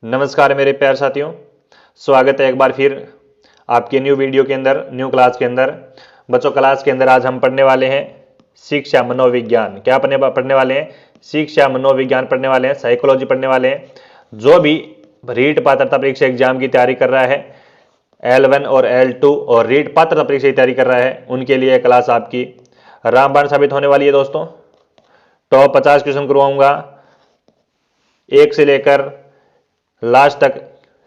नमस्कार मेरे प्यारे साथियों, स्वागत है एक बार फिर आपके न्यू वीडियो के अंदर, न्यू क्लास के अंदर। बच्चों, क्लास के अंदर आज हम पढ़ने वाले हैं शिक्षा मनोविज्ञान। क्या पढ़ने वाले हैं? शिक्षा मनोविज्ञान पढ़ने वाले हैं, साइकोलॉजी पढ़ने वाले हैं। जो भी रीट पात्रता परीक्षा एग्जाम की तैयारी कर रहा है, L1 और L2 और रीट पात्रता परीक्षा की तैयारी कर रहा है, उनके लिए क्लास आपकी रामबाण साबित होने वाली है दोस्तों। टॉप 50 क्वेश्चन करवाऊंगा, एक से लेकर लास्ट तक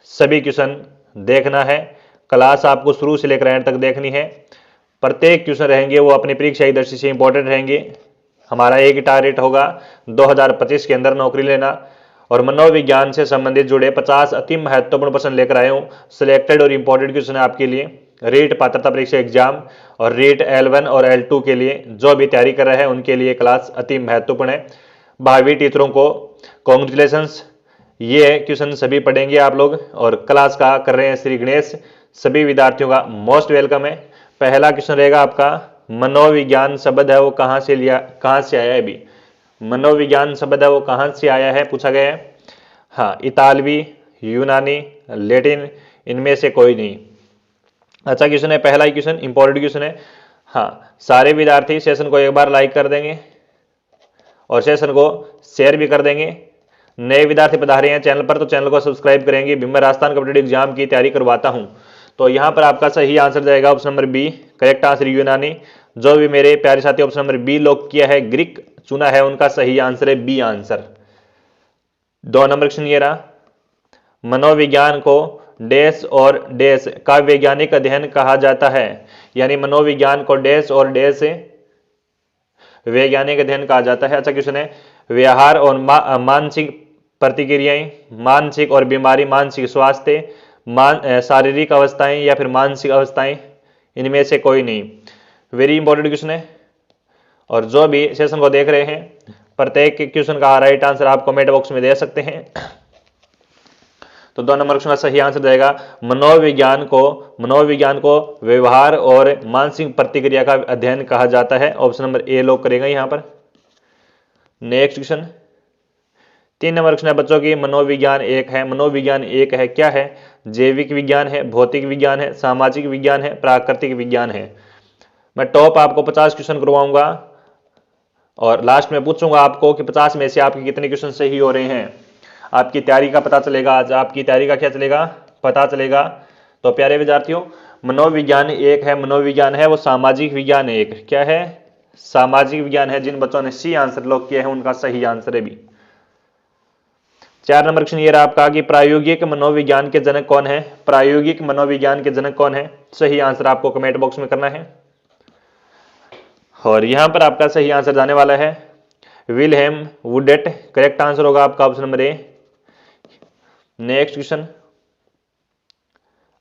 सभी क्वेश्चन देखना है। क्लास आपको शुरू से लेकर एंड तक देखनी है। प्रत्येक क्वेश्चन रहेंगे वो अपनी परीक्षा की दृष्टि से इंपॉर्टेंट रहेंगे। हमारा एक ही टारगेट होगा 2025 के अंदर नौकरी लेना, और मनोविज्ञान से संबंधित जुड़े 50 अति महत्वपूर्ण प्रश्न लेकर आए हूँ। सिलेक्टेड और इंपॉर्टेंट क्वेश्चन है आपके लिए रीट पात्रता परीक्षा एग्जाम और रीट L1 और L2 के लिए जो भी तैयारी कर रहे हैं उनके लिए क्लास अति महत्वपूर्ण है। भावी टीचरों को कॉन्ग्रेचुलेशंस, ये क्वेश्चन सभी पढ़ेंगे आप लोग, और क्लास का कर रहे हैं श्री गणेश। सभी विद्यार्थियों का मोस्ट वेलकम है। पहला क्वेश्चन रहेगा आपका, मनोविज्ञान शब्द है वो कहाँ से आया है? अभी मनोविज्ञान शब्द है वो कहाँ से आया है पूछा गया है। हाँ, इतालवी, यूनानी, लैटिन, इनमें से कोई नहीं। अच्छा क्वेश्चन है, पहला ही क्वेश्चन इंपॉर्टेंट क्वेश्चन है। हाँ, सारे विद्यार्थी सेशन को एक बार लाइक कर देंगे और सेशन को शेयर भी कर देंगे। नए विद्यार्थी पधारे हैं चैनल पर तो चैनल को सब्सक्राइब करेंगे। भी मैं राजस्थान कॉम्पिटिटिव एग्जाम की तैयारी करवाता हूं। तो यहां पर आपका सही आंसर जाएगा option number B, correct answer यूनानी। जो भी मेरे प्यारे साथी ऑप्शन नंबर बी लॉक किया है, ग्रीक चुना है, उनका सही आंसर है बी आंसर। 2 नंबर क्वेश्चन ये रहा, मनोविज्ञान को डैश और डैश का वैज्ञानिक अध्ययन कहा जाता है। यानी मनोविज्ञान को डैश और डैश वैज्ञानिक अध्ययन कहा जाता है। अच्छा क्वेश्चन है, व्यवहार और मानसिक प्रतिक्रियाएं, मानसिक और बीमारी, मानसिक स्वास्थ्य, शारीरिक अवस्थाएं या फिर मानसिक अवस्थाएं, इनमें से कोई नहीं। वेरी इंपॉर्टेंट क्वेश्चन है, और जो भी सेशन को देख रहे हैं प्रत्येक क्वेश्चन का राइट आंसर आप कमेंट बॉक्स में दे सकते हैं। तो 2 नंबर क्वेश्चन का सही आंसर जाएगा मनोविज्ञान को व्यवहार और मानसिक प्रतिक्रिया का अध्ययन कहा जाता है। ऑप्शन नंबर ए लॉक करेगा यहां पर। नेक्स्ट क्वेश्चन 3 नंबर क्वेश्चन है बच्चों की, मनोविज्ञान एक है क्या है? जैविक विज्ञान है, भौतिक विज्ञान है, सामाजिक विज्ञान है, प्राकृतिक विज्ञान है। मैं टॉप आपको 50 क्वेश्चन करवाऊंगा और लास्ट में पूछूंगा आपको कि 50 में से आपके कितने क्वेश्चन सही हो रहे हैं। आपकी तैयारी का पता चलेगा आज, आपकी तैयारी का क्या चलेगा, पता चलेगा। तो प्यारे विद्यार्थियों, मनोविज्ञान मनोविज्ञान है वो सामाजिक विज्ञान एक क्या है? सामाजिक विज्ञान है। जिन बच्चों ने सी आंसर लॉक किया है उनका सही आंसर है भी। 4 नंबर क्वेश्चन ये रहा आपका कि प्रायोगिक मनोविज्ञान के जनक कौन है? प्रायोगिक मनोविज्ञान के जनक कौन है? सही आंसर आपको कमेंट बॉक्स में करना है, और यहां पर आपका सही आंसर जाने वाला है विल्हेम वुडेट। करेक्ट आंसर होगा आपका ऑप्शन नंबर ए। नेक्स्ट क्वेश्चन,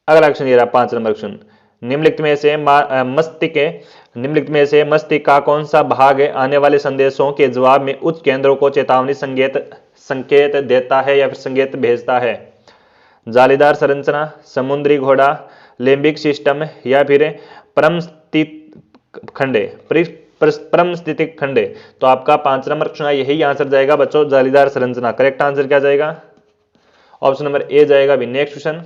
अगला क्वेश्चन ये रहा 5 नंबर क्वेश्चन, निम्नलिखित में से मस्तिष्क का कौन सा भाग आने वाले संदेशों के जवाब में उच्च केंद्रों को चेतावनी संकेत देता है या फिर संकेत भेजता है? जालीदार संरचना, समुद्री घोड़ा, लिम्बिक सिस्टम या फिर परमस्थितिक खंडे। तो आपका 5 नंबर क्वेश्चन यही आंसर जाएगा बच्चों, जालीदार संरचना। करेक्ट आंसर क्या जाएगा? ऑप्शन नंबर ए जाएगा भी। नेक्स्ट क्वेश्चन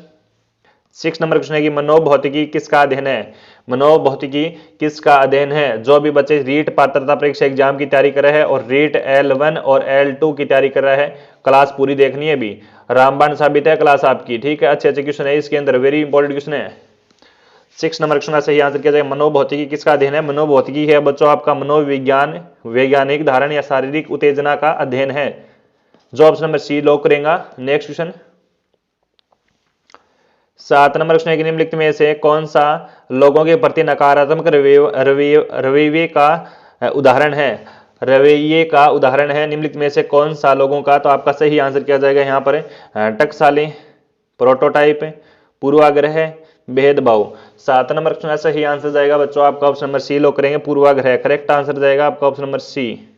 6 नंबर क्वेश्चन है कि मनोभौतिकी किसका अध्ययन है? मनोभौतिकी किसका अध्ययन है? जो भी बच्चे रीट पात्रता परीक्षा एग्जाम की तैयारी कर रहे हैं और रीट L1 और L2 की तैयारी कर रहा है, क्लास पूरी देखनी है भी। रामबाण साबित है क्लास आपकी, ठीक है। अच्छे क्वेश्चन है इसके अंदर, वेरी इंपॉर्टेंट क्वेश्चन है। 6 नंबर क्वेश्चन का सही आंसर क्या जाएगा? मनोभौतिकी किसका अध्ययन है? मनोभौतिकी है बच्चों आपका मनोविज्ञान, वैज्ञानिक धारण या शारीरिक उत्तेजना का अध्ययन है, जो ऑप्शन नंबर सी लॉक करेगा। नेक्स्ट क्वेश्चन 7 नंबर क्वेश्चन है कि निम्नलिखित में से कौन सा लोगों के प्रति नकारात्मक रवैये का उदाहरण है? रवैये का उदाहरण है निम्नलिखित में से कौन सा लोगों का? तो आपका सही आंसर क्या जाएगा यहाँ पर? टकसाली, प्रोटोटाइप, पूर्वाग्रह, भेदभाव। 7 नंबर क्वेश्चन का सही आंसर जाएगा बच्चों आपका ऑप्शन नंबर सी लॉक करेंगे, पूर्वाग्रह। करेक्ट आंसर जाएगा आपका option number C.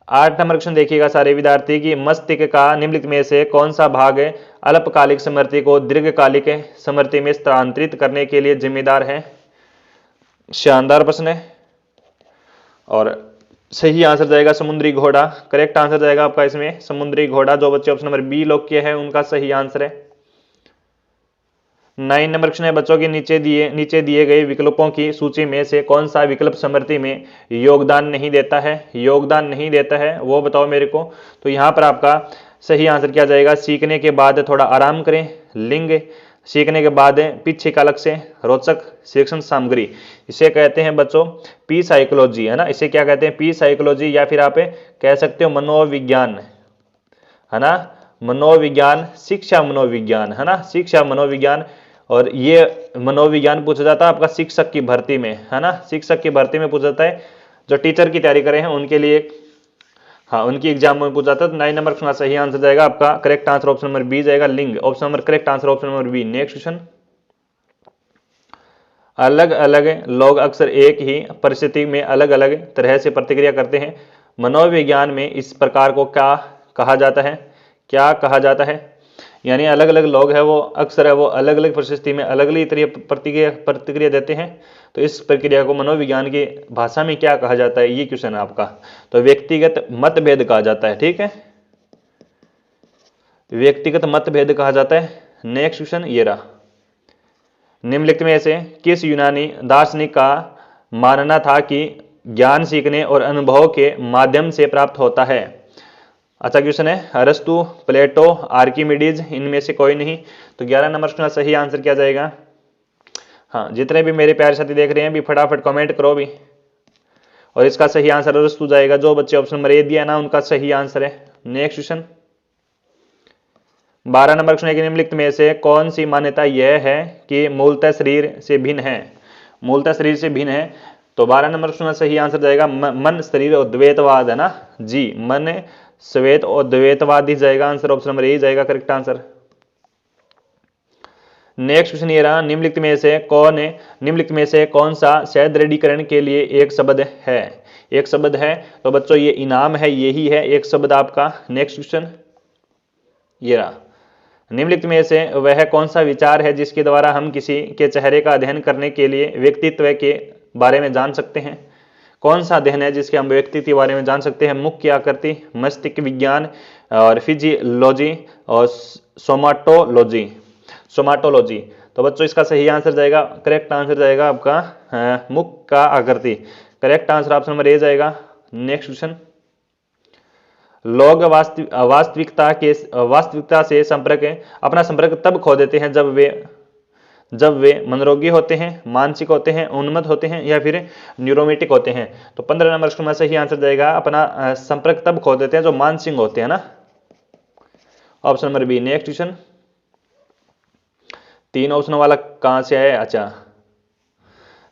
8 number question देखिएगा सारे विद्यार्थी की, मस्तिष्क का निम्नलिखित में से कौन सा भाग अल्पकालिक स्मृति को दीर्घकालिक स्मृति में स्थानांतरित करने के लिए जिम्मेदार है? शानदार प्रश्न है, और सही आंसर जाएगा समुद्री घोड़ा। करेक्ट आंसर जाएगा आपका इसमें समुद्री घोड़ा। जो बच्चे ऑप्शन नंबर बी लॉक किए हैं उनका सही आंसर है। 9 नंबर क्वेश्चन है बच्चों के नीचे दिए गए विकल्पों की सूची में से कौन सा विकल्प स्मृति में योगदान नहीं देता है, योगदान नहीं देता है वो बताओ मेरे को। तो यहाँ पर आपका सही आंसर क्या जाएगा, सीखने के बाद थोड़ा आराम करें, लिंग, सीखने के बाद पीछे का अलग से रोचक शिक्षण सामग्री। इसे कहते हैं बच्चों पी साइकोलॉजी, है ना। इसे क्या कहते हैं, पी साइकोलॉजी, या फिर आप कह सकते हो मनोविज्ञान, है ना। मनोविज्ञान, शिक्षा मनोविज्ञान, है ना, शिक्षा मनोविज्ञान। और ये मनोविज्ञान पूछा जाता है आपका शिक्षक की भर्ती में, है ना, शिक्षक की भर्ती में पूछा जाता है। जो टीचर की तैयारी करे हैं उनके लिए, हाँ, उनकी एग्जाम में पूछा जाता है। 9 नंबर का सही आंसर जाएगा आपका correct answer option number B जाएगा, लिंग। Option number correct answer option number B. Next question, अलग अलग लोग अक्सर एक ही परिस्थिति में अलग अलग तरह से प्रतिक्रिया करते हैं। मनोविज्ञान में इस प्रकार को क्या कहा जाता है, क्या कहा जाता है। यानी अलग अलग लोग हैं वो अक्सर है वो अलग अलग परिस्थिति में अलग अलग तरह प्रतिक्रिया देते हैं। तो इस प्रक्रिया को मनोविज्ञान की भाषा में क्या कहा जाता है, ये क्वेश्चन है आपका। तो व्यक्तिगत मतभेद कहा जाता है, ठीक है, व्यक्तिगत मतभेद कहा जाता है। नेक्स्ट क्वेश्चन ये रहा, निम्नलिखित में से किस यूनानी दार्शनिक का मानना था कि ज्ञान सीखने और अनुभव के माध्यम से प्राप्त होता है। अच्छा क्वेश्चन है, अरस्तु, प्लेटो, आर्किमिडीज, इनमें से कोई नहीं। तो 11 नंबर का सही आंसर क्या जाएगा। हाँ, जितने भी मेरे प्यारे साथी देख रहे हैं भी फटाफट कमेंट करो भी। और इसका सही आंसर अरस्तु जाएगा। जो बच्चे ऑप्शन नंबर ए दिया ना उनका सही आंसर है। नेक्स्ट क्वेश्चन, 12 नंबर क्वेश्चन, निम्नलिखित में से कौन सी मान्यता यह है कि मूलतः शरीर से भिन्न है, मूलतः शरीर से भिन्न है। तो 12 नंबर क्वेश्चन सही आंसर जाएगा मन, शरीर और द्वैतवाद, है ना जी, मन, श्वेत और द्वैतवाद ही जाएगा आंसर। ऑप्शन नंबर ए जाएगा करेक्ट आंसर। नेक्स्ट क्वेश्चन ये रहा, निम्नलिखित में से कौन सा सदृढ़ीकरण के लिए एक शब्द है, एक शब्द है। तो बच्चों ये इनाम है, यही है एक शब्द आपका। नेक्स्ट क्वेश्चन ये रहा, निम्नलिखित में से वह कौन सा विचार है जिसके द्वारा हम किसी के चेहरे का अध्ययन करने के लिए व्यक्तित्व के बारे में जान सकते हैं। कौन सा अध्ययन है जिसके हम व्यक्तित्व के बारे में जान सकते हैं। मुख्य आकृति, मस्तिष्क विज्ञान और फिजियोलॉजी और सोमाटोलॉजी, सोमाटोलॉजी। तो बच्चों इसका सही आंसर जाएगा, करेक्ट आंसर जाएगा आपका मुख का आकृति। Correct answer option number A जाएगा। नेक्स्ट क्वेश्चन, लोग वास्तविकता से अपना संपर्क तब खो देते हैं जब वे मनोरोगी होते हैं, मानसिक होते हैं, उन्मत्त होते हैं या फिर न्यूरोमेटिक होते हैं। तो 15 नंबर में सही आंसर जाएगा अपना संपर्क तब खो देते हैं जो मानसिक होते हैं ना, option number B. Next question, 3 option वाला कहां से है। अच्छा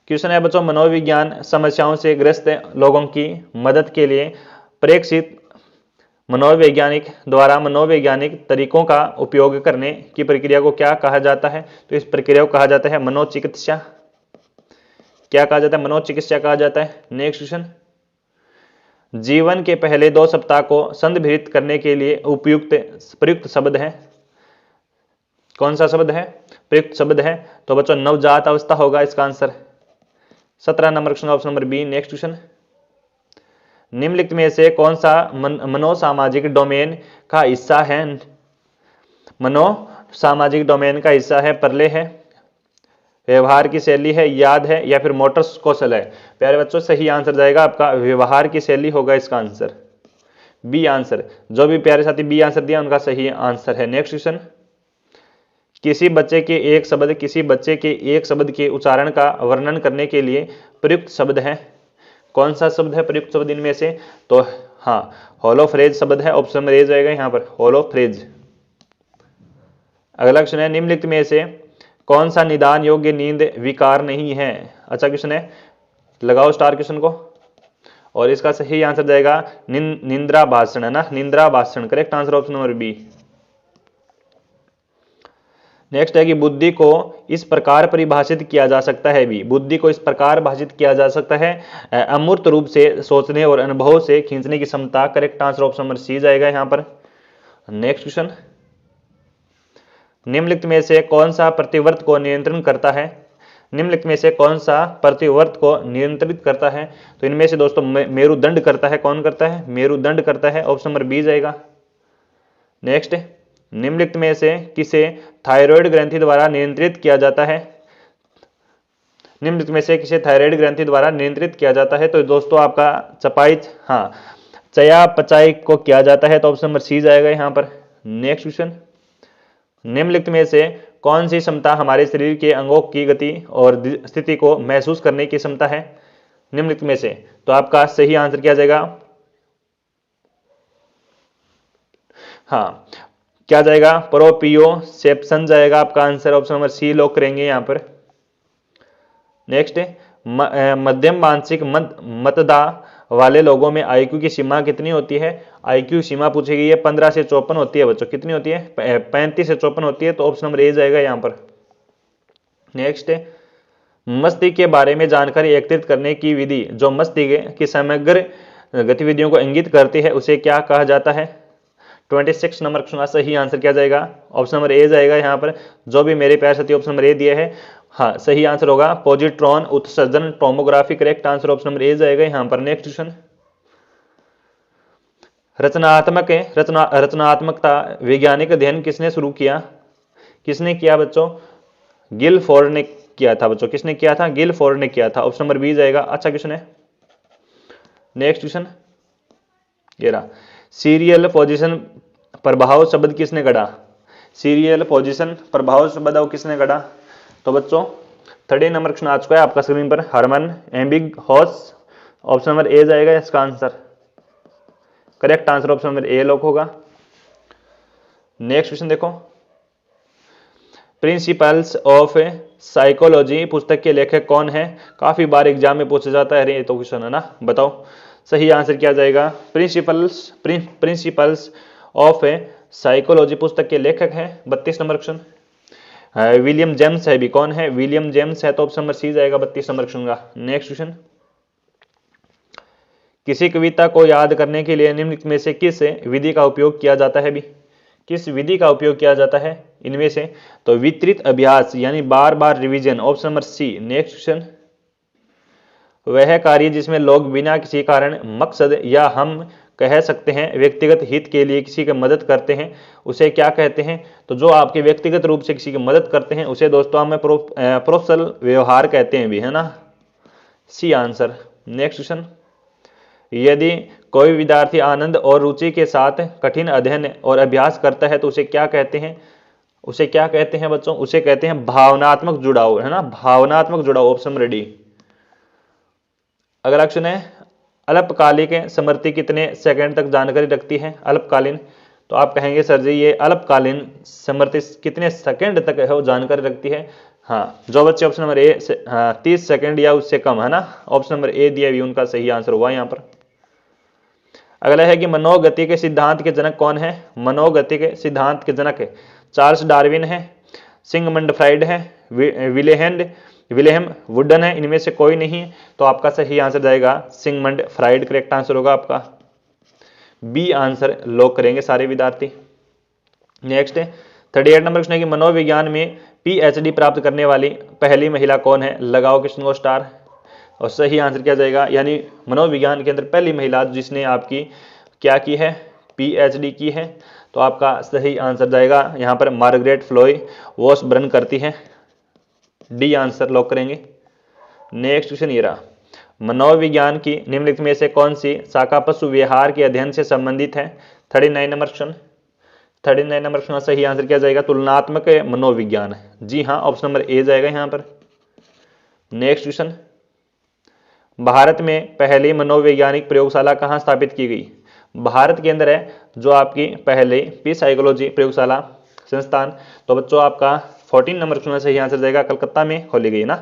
क्वेश्चन है बच्चों, मनोविज्ञान समस्याओं से ग्रस्त लोगों की मदद के लिए प्रेक्षित मनोवैज्ञानिक द्वारा मनोवैज्ञानिक तरीकों का उपयोग करने की प्रक्रिया को क्या कहा जाता है। तो इस प्रक्रिया को कहा जाता है मनोचिकित्सा। क्या कहा जाता है, मनोचिकित्सा कहा जाता है। नेक्स्ट क्वेश्चन, जीवन के पहले 2 सप्ताह को संदर्भित करने के लिए प्रयुक्त शब्द है। कौन सा शब्द है, प्रयुक्त शब्द है। तो बच्चों नवजात अवस्था होगा इसका answer. 17 number question option number B. Next question, निम्नलिखित में से कौन सा मनोसामाजिक डोमेन का हिस्सा है। मनोसामाजिक डोमेन का हिस्सा है, परले है, व्यवहार की शैली है, याद है या फिर मोटर कौशल है। प्यारे बच्चों सही आंसर जाएगा आपका व्यवहार की शैली होगा इसका आंसर, बी आंसर। जो भी प्यारे साथी बी आंसर दिया उनका सही आंसर है। नेक्स्ट क्वेश्चन, किसी बच्चे के एक शब्द के उच्चारण का वर्णन करने के लिए प्रयुक्त शब्द है। कौन सा शब्द है प्रयुक्त शब्द इनमें से। तो हाँ, होलोफ्रेज शब्द है। ऑप्शन नंबर ए जाएगा यहाँ पर, होलोफ्रेज। अगला क्वेश्चन है, निम्नलिखित में से कौन सा निदान योग्य नींद विकार नहीं है। अच्छा क्वेश्चन है, लगाओ स्टार क्वेश्चन को। और इसका सही आंसर जाएगा निंद्रा भाषण, है ना, निंद्रा भाषण। Correct answer option number B. Next है कि बुद्धि को इस प्रकार परिभाषित किया जा सकता है भी, बुद्धि को इस प्रकार भाषित किया जा सकता है अमूर्त रूप से सोचने और अनुभव से खींचने की क्षमता। Correct answer option number C जाएगा यहाँ पर। नेक्स्ट क्वेश्चन, निम्नलिखित में से कौन सा प्रतिवर्त को नियंत्रण करता है। निम्नलिखित में से कौन सा प्रतिवर्त को नियंत्रित करता है? तो इनमें से दोस्तों मेरुदंड करता है। कौन करता है? मेरुदंड करता है। ऑप्शन नंबर बी जाएगा। नेक्स्ट, निम्नलिखित में से किसे थायराइड ग्रंथि द्वारा नियंत्रित किया जाता है? निम्नलिखित में से किसे थायराइड ग्रंथि द्वारा नियंत्रित किया जाता है? तो दोस्तों आपका चयापचय को किया जाता है। तो ऑप्शन नंबर सी जाएगा यहाँ पर। नेक्स्ट क्वेश्चन, निम्नलिखित में से कौन सी क्षमता हमारे शरीर के अंगों की गति और स्थिति को महसूस करने की क्षमता है? निम्नलिखित में से, तो आपका सही आंसर क्या जाएगा? क्या जाएगा? प्रोपियोसेप्शन जाएगा आपका answer. Option number C lock करेंगे यहां पर। नेक्स्ट, मध्यम मानसिक मतदा वाले लोगों में आईक्यू की सीमा कितनी होती है? आईक्यू सीमा पूछी गई है 15 से 54 होती है बच्चों। कितनी होती है? 35 से 54 होती है। तो ऑप्शन नंबर ए जाएगा यहां पर। नेक्स्ट, मस्तिष्क के बारे में जानकारी एकत्रित करने की विधि जो मस्तिष्क की समग्र गतिविधियों को इंगित करती है उसे क्या कहा जाता है? 26 नंबर क्वेश्चन का सही आंसर क्या जाएगा? ऑप्शन नंबर ए जाएगा यहाँ पर। जो भी मेरे प्यार साथी ऑप्शन नंबर ए दिया है, सही आंसर होगा पॉजिट्रॉन उत्सर्जन tomography. Correct answer option number A जाएगा यहाँ पर। नेक्स्ट क्वेश्चन, रचनात्मकता वैज्ञानिक अध्ययन किसने शुरू किया? किसने किया बच्चों? गिलफोर्ड ने किया था बच्चों। किसने किया था? गिलफोर्ड ने किया था। ऑप्शन नंबर बी जाएगा। अच्छा क्वेश्चन है। नेक्स्ट क्वेश्चन, ये रहा, सीरियल पोजीशन प्रभाव शब्द किसने गढ़ा? सीरियल पोजीशन प्रभाव शब्द किसने गढ़ा? तो बच्चों 30 नंबर क्वेश्चन आ चुका है आपका स्क्रीन पर। Hermann Ebbinghaus. Option number A जाएगा इसका answer. Correct answer option number A lock होगा। नेक्स्ट क्वेश्चन देखो, प्रिंसिपल्स ऑफ साइकोलॉजी पुस्तक के लेखक कौन है? काफी बार एग्जाम में पूछा जाता है। ये तो क्वेश्चन है ना, बताओ सही आंसर क्या जाएगा? प्रिंसिपल्स ऑफ साइकोलॉजी पुस्तक के लेखक हैं 32 नंबर क्वेश्चन विलियम जेम्स है भी। कौन है? विलियम जेम्स है। तो ऑप्शन नंबर सी जाएगा 32 नंबर क्वेश्चन का। नेक्स्ट क्वेश्चन, किसी कविता को याद करने के लिए निम्नलिखित में से किस विधि का उपयोग किया जाता है भी? किस विधि का उपयोग किया जाता है इनमें से? तो वितरित अभ्यास यानी बार बार revision. Option number C. Next question, वह कार्य जिसमें लोग बिना किसी कारण मकसद या हम कह सकते हैं व्यक्तिगत हित के लिए किसी की मदद करते हैं उसे क्या कहते हैं? तो जो आपके व्यक्तिगत रूप से किसी की मदद करते हैं उसे दोस्तों हमें प्रोफेशनल व्यवहार कहते हैं भी, है ना। सी आंसर। नेक्स्ट क्वेश्चन, यदि कोई विद्यार्थी आनंद और रुचि के साथ कठिन अध्ययन और अभ्यास करता है तो उसे क्या कहते हैं? उसे क्या कहते हैं बच्चों? उसे कहते हैं भावनात्मक जुड़ाव, है ना, भावनात्मक जुड़ाव। Option number D. अगला क्वेश्चन है, अल्पकालिक स्मृति कितने सेकंड तक जानकारी रखती है? अल्पकालीन, तो आप कहेंगे सर जी ये अल्पकालीन स्मृति कितने सेकंड तक है वो जानकारी रखती है? जो बच्चे ऑप्शन नंबर ए 30 सेकंड या उससे कम, है ना। ऑप्शन नंबर ए दिया भी उनका सही आंसर हुआ यहाँ पर। अगला है कि मनोगति के सिद्धांत के जनक कौन है? मनोगति के सिद्धांत के जनक चार्ल्स डार्विन है, सिगमंड फ्राइड है, विलेहम वुडन है, इनमें से कोई नहीं। तो आपका सही आंसर जाएगा सिगमंड फ्राइड। करेक्ट आंसर होगा आपका बी आंसर लॉक करेंगे सारे विद्यार्थी। नेक्स्ट 38 नंबर क्वेश्चन है कि मनोविज्ञान में पीएचडी प्राप्त करने वाली पहली महिला कौन है? लगाओ क्वेश्चन को स्टार। और सही आंसर क्या जाएगा? यानी मनोविज्ञान के अंदर पहली महिला जिसने आपकी क्या की है? पीएचडी की है। तो आपका सही आंसर जाएगा यहाँ पर मार्गरेट फ्लोई वॉसबर्न करती है। डी आंसर लॉक करेंगे। नेक्स्ट क्वेश्चन ये रहा, मनोविज्ञान की निम्नलिखित में से कौन सी शाखा पशु व्यवहार के अध्ययन से संबंधित है? 39 नंबर क्वेश्चन। 39 नंबर क्वेश्चन सही आंसर क्या जाएगा? तुलनात्मक मनोविज्ञान। जी हाँ, ऑप्शन नंबर ए जाएगा यहाँ पर। नेक्स्ट क्वेश्चन, भारत में पहली मनोवैज्ञानिक प्रयोगशाला कहाँ स्थापित की गई? भारत के अंदर है जो आपकी पहले पी साइकोलॉजी प्रयोगशाला संस्थान। तो बच्चों आपका 14 नंबर क्वेश्चन सही आंसर जाएगा कलकत्ता में खोली गई ना।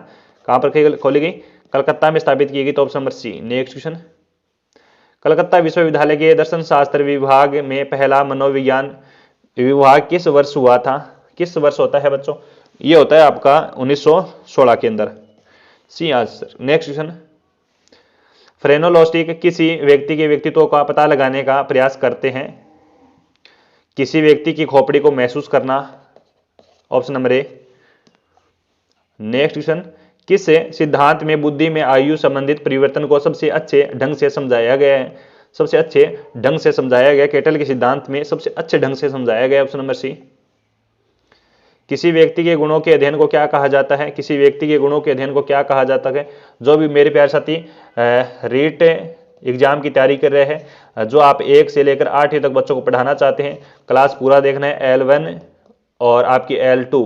कहाँ पर खोली गई? कलकत्ता में स्थापित की गई। तो option number C. Next question, Calcutta विश्वविद्यालय के दर्शन शास्त्र विभाग में पहला मनोविज्ञान विभाग किस वर्ष हुआ था? किस वर्ष होता है बच्चों? ये होता है आपका 1916 के अंदर। C answer. Next question, phrenologist किसी व्यक्ति के व्यक्तित्व का पता लगाने का प्रयास करते हैं। किसी व्यक्ति की खोपड़ी को महसूस करना। ऑप्शन नंबर ए। नेक्स्ट क्वेश्चन, किस सिद्धांत में बुद्धि में आयु संबंधित परिवर्तन को सबसे अच्छे ढंग से समझाया गया है? सबसे अच्छे ढंग से समझाया गया, केटल के सिद्धांत में सबसे अच्छे ढंग से समझाया गया। Option number C. किसी व्यक्ति के गुणों के अध्ययन को क्या कहा जाता है? किसी व्यक्ति के गुणों के अध्ययन को क्या कहा जाता है? जो भी मेरे प्यारे साथी रीट एग्जाम की तैयारी कर रहे हैं, जो आप 1 से लेकर 8वीं तक बच्चों को पढ़ाना चाहते हैं, क्लास पूरा देखना है, L1 और आपकी L2,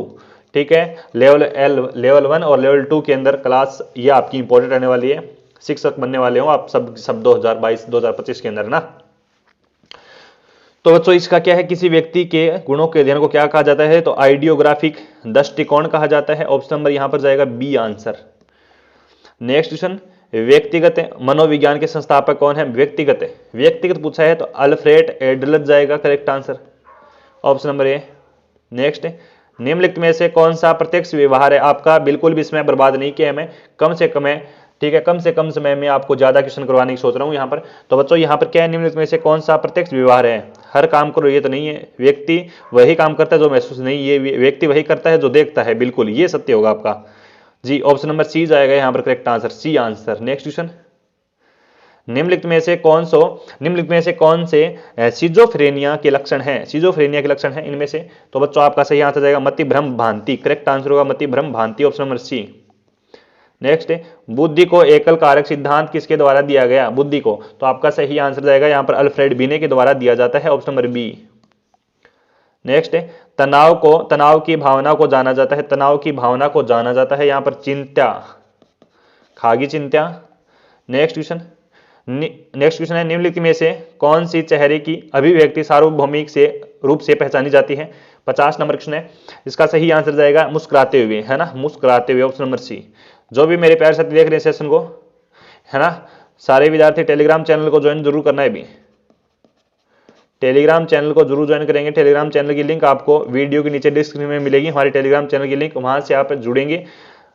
ठीक है, लेवल 1 और लेवल 2 के अंदर क्लास ये आपकी इंपॉर्टेंट रहने वाली है। शिक्षक बनने वाले हो आप सब 2022-2025 के अंदर ना। तो बच्चों इसका क्या है, किसी व्यक्ति के गुणों के अध्ययन को क्या कहा जाता है? तो आइडियोग्राफिक दृष्टिकोण कहा जाता है। ऑप्शन नंबर यहां पर जाएगा बी आंसर। नेक्स्ट क्वेश्चन, व्यक्तिगत मनोविज्ञान के संस्थापक कौन है? व्यक्तिगत पूछा है तो अल्फ्रेड एडलर जाएगा करेक्ट आंसर, ऑप्शन नंबर ए। नेक्स्ट, निम्नलिखित में से कौन सा प्रत्यक्ष व्यवहार है आपका? बिल्कुल भी इसमें बर्बाद नहीं किया है मैं, कम से कम है, ठीक है, कम से कम समय में आपको ज्यादा क्वेश्चन करवाने की सोच रहा हूं यहां पर। तो बच्चों यहां पर क्या है, निम्नलिखित में से कौन सा प्रत्यक्ष व्यवहार है? हर काम करो ये तो नहीं है, व्यक्ति वही काम करता है जो महसूस नहीं, ये व्यक्ति वही करता है जो देखता है, बिल्कुल ये सत्य होगा आपका जी। ऑप्शन नंबर सी जाएगा यहां पर correct answer, C answer. Next question, निम्नलिखित में से कौन से सिजोफ्रेनिया के लक्षण हैं? सिजोफ्रेनिया के लक्षण हैं इनमें से, तो बच्चों आपका सही आंसर जाएगा मति भ्रम भ्रांति, करेक्ट आंसर होगा मति भ्रम भ्रांति, ऑप्शन नंबर सी। नेक्स्ट, बुद्धि को एकल कारक सिद्धांत किसके द्वारा दिया गया? बुद्धि को, तो आपका सही आंसर जाएगा यहां पर अल्फ्रेड बिने के द्वारा दिया जाता है, ऑप्शन नंबर बी। नेक्स्ट, तनाव की भावना को जाना जाता है, तनाव की भावना को जाना जाता है यहां पर चिंता, खागी चिंता। नेक्स्ट क्वेश्चन है, निम्नलिखित में से कौन सी चेहरे की अभिव्यक्ति सार्वभौमिक से रूप से पहचानी जाती है? 50 नंबर क्वेश्चन है, इसका सही आंसर जाएगा मुस्कुराते हुए, है ना, मुस्कुराते हुए, ऑप्शन नंबर सी। जो भी मेरे प्यारे साथी देख रहे हैं सेशन को, है ना, सारे विद्यार्थी टेलीग्राम चैनल को ज्वाइन जरूर करना है। भी टेलीग्राम चैनल को जरूर ज्वाइन करेंगे। टेलीग्राम चैनल की लिंक आपको वीडियो के नीचे डिस्क्रिप्शन में मिलेगी, हमारे टेलीग्राम चैनल की लिंक, वहां से आप जुड़ेंगे।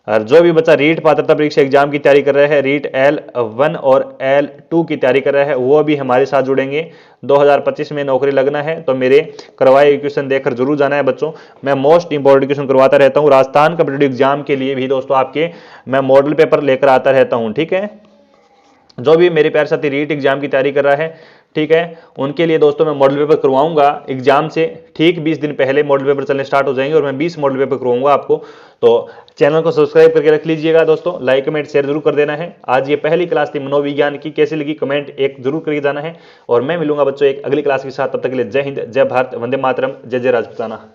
और जो भी बच्चा रीट पात्रता परीक्षा एग्जाम की तैयारी कर रहा है, रीट L1 और L2 की तैयारी कर रहा है, वो भी हमारे साथ जुड़ेंगे। 2025 में नौकरी लगना है तो मेरे करवाए क्वेश्चन देखकर जरूर जाना है बच्चों। मैं मोस्ट इंपोर्टेंट क्वेश्चन करवाता रहता हूँ, राजस्थान कॉम्पिटिटिव एग्जाम के लिए भी दोस्तों आपके मैं मॉडल पेपर लेकर आता रहता हूँ, ठीक है। जो भी मेरे प्यारे साथी रीट एग्जाम की तैयारी कर रहा है, ठीक है, उनके लिए दोस्तों मैं मॉडल पेपर करवाऊंगा एग्जाम से ठीक 20 दिन पहले मॉडल पेपर चलने स्टार्ट हो जाएंगे और मैं 20 मॉडल पेपर करवाऊंगा आपको। तो चैनल को सब्सक्राइब करके रख लीजिएगा दोस्तों, लाइक कमेंट शेयर जरूर कर देना है। आज ये पहली क्लास थी मनोविज्ञान की, कैसी लगी कमेंट एक जरूर करके जाना है। और मैं मिलूंगा बच्चों एक अगली क्लास के साथ, तब तक के लिए जय हिंद, जय भारत, वंदे मातरम, जय जय राजपूताना।